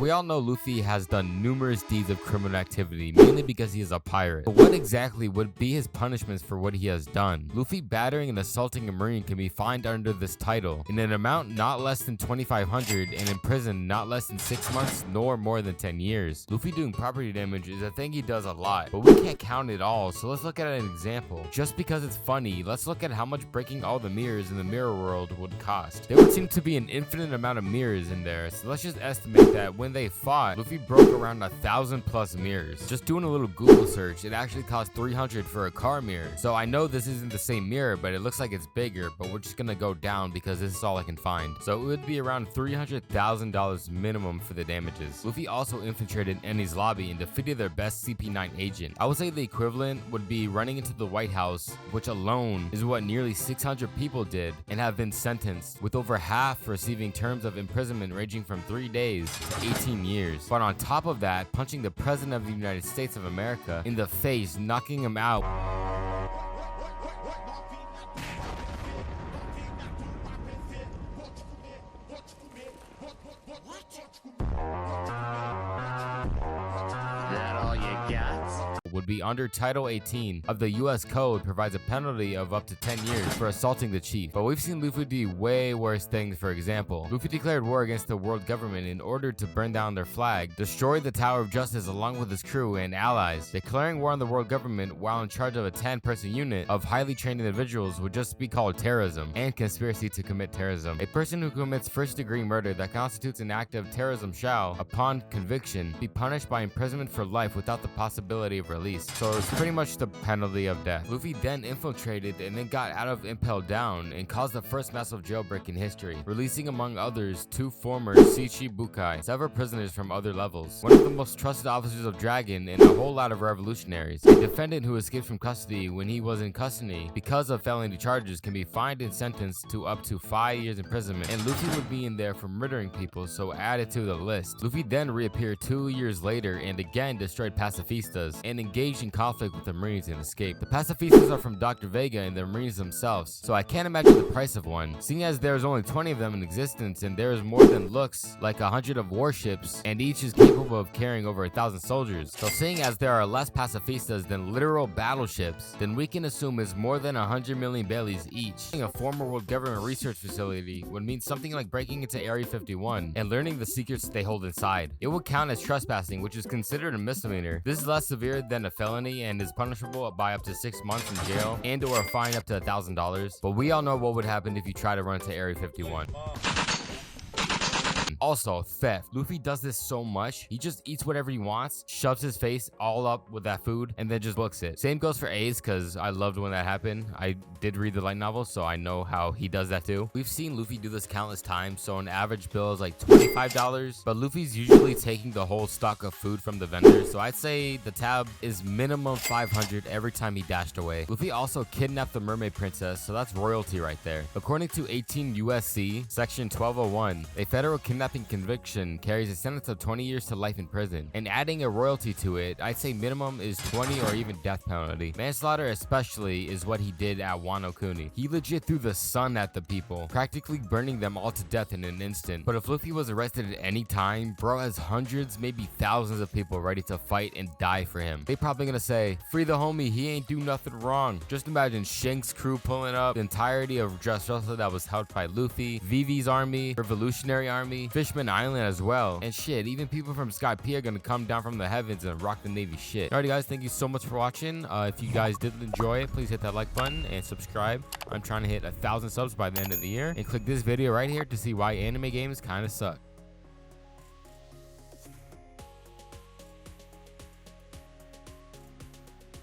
we all know Luffy has done numerous deeds of criminal activity, mainly because he is a pirate. But what exactly would be his punishments for what he has done? Luffy battering and assaulting a marine can be fined under this title in an amount not less than 2,500 and in prison not less than 6 months nor more than 10 years. Luffy doing property damage is a thing he does a lot, but we can't count it all, so let's look at an example. Just because it's funny, let's look at how much breaking all the mirrors in the mirror world would cost. There would seem to be an infinite amount of mirrors in there, so let's just estimate that when they fought, Luffy broke around 1,000+ mirrors. Just doing a little Google search, it actually cost 300 for a car mirror. So I know this isn't the same mirror, but it looks like it's bigger, but we're just gonna go down because this is all I can find. So it would be around $300,000 minimum for the damages. Luffy also infiltrated Enies lobby and defeated their best CP9 agent. I would say the equivalent would be running into the White House, which alone is what nearly 600 people did and have been sentenced, with over half receiving terms of imprisonment ranging from 3 days to 18 years. But on top of that, punching the President of the United States of America in the face, knocking him out. That all you got? Would be under Title 18 of the US Code, provides a penalty of up to 10 years for assaulting the chief. But we've seen Luffy do way worse things. For example, Luffy declared war against the world government in order to burn down their flag, destroy the Tower of Justice along with his crew and allies. Declaring war on the world government while in charge of a 10-person unit of highly trained individuals would just be called terrorism and conspiracy to commit terrorism. A person who commits first-degree murder that constitutes an act of terrorism shall, upon conviction, be punished by imprisonment for life without the possibility of release. So it's pretty much the penalty of death. Luffy then infiltrated and then got out of Impel Down and caused the first massive jailbreak in history, releasing among others 2 former Shichibukai, several prisoners from other levels, one of the most trusted officers of Dragon, and a whole lot of revolutionaries. A defendant who escaped from custody when he was in custody because of felony charges can be fined and sentenced to up to 5 years imprisonment, and Luffy would be in there for murdering people, so added to the list. Luffy then reappeared 2 years later and again destroyed pacifistas and engaged in conflict with the Marines and escaped. The pacifistas are from Dr. Vega and the Marines themselves, so I can't imagine the price of one, seeing as there's only 20 of them in existence and there is more than looks like 100 of warships, and each is capable of carrying over 1,000 soldiers. So seeing as there are less pacifistas than literal battleships, then we can assume it's more than 100 million Baileys each. A former world government research facility would mean something like breaking into Area 51 and learning the secrets they hold inside. It would count as trespassing, which is considered a misdemeanor. This is less severe than a felony and is punishable by up to 6 months in jail and or a fine up to $1,000. But we all know what would happen if you try to run to Area 51. Also, theft. Luffy does this so much. He just eats whatever he wants, shoves his face all up with that food, and then just books it. Same goes for Ace, because I loved when that happened. I did read the light novel, so I know how he does that too. We've seen Luffy do this countless times, so an average bill is like $25, but Luffy's usually taking the whole stock of food from the vendors, so I'd say the tab is minimum 500 every time he dashed away. Luffy also kidnapped the mermaid princess, so that's royalty right there. According to 18 USC, section 1201, a federal kidnapping conviction carries a sentence of 20 years to life in prison, and adding a royalty to it, I'd say minimum is 20 or even death penalty. Manslaughter especially is what he did at Wano Kuni. He legit threw the sun at the people, practically burning them all to death in an instant. But if Luffy was arrested at any time, bro has hundreds, maybe thousands of people ready to fight and die for him. They probably gonna say, free the homie, he ain't do nothing wrong. Just imagine Shank's crew pulling up, the entirety of Dressrosa that was helped by Luffy, Vivi's army, Revolutionary Army, Fishman Island as well, and shit, even people from Skype are gonna come down from the heavens and rock the Navy shit. Alrighty guys, thank you so much for watching. If you guys did enjoy it, please hit that like button and subscribe. I'm trying to hit 1,000 subs by the end of the year, and click this video right here to see why anime games kind of suck.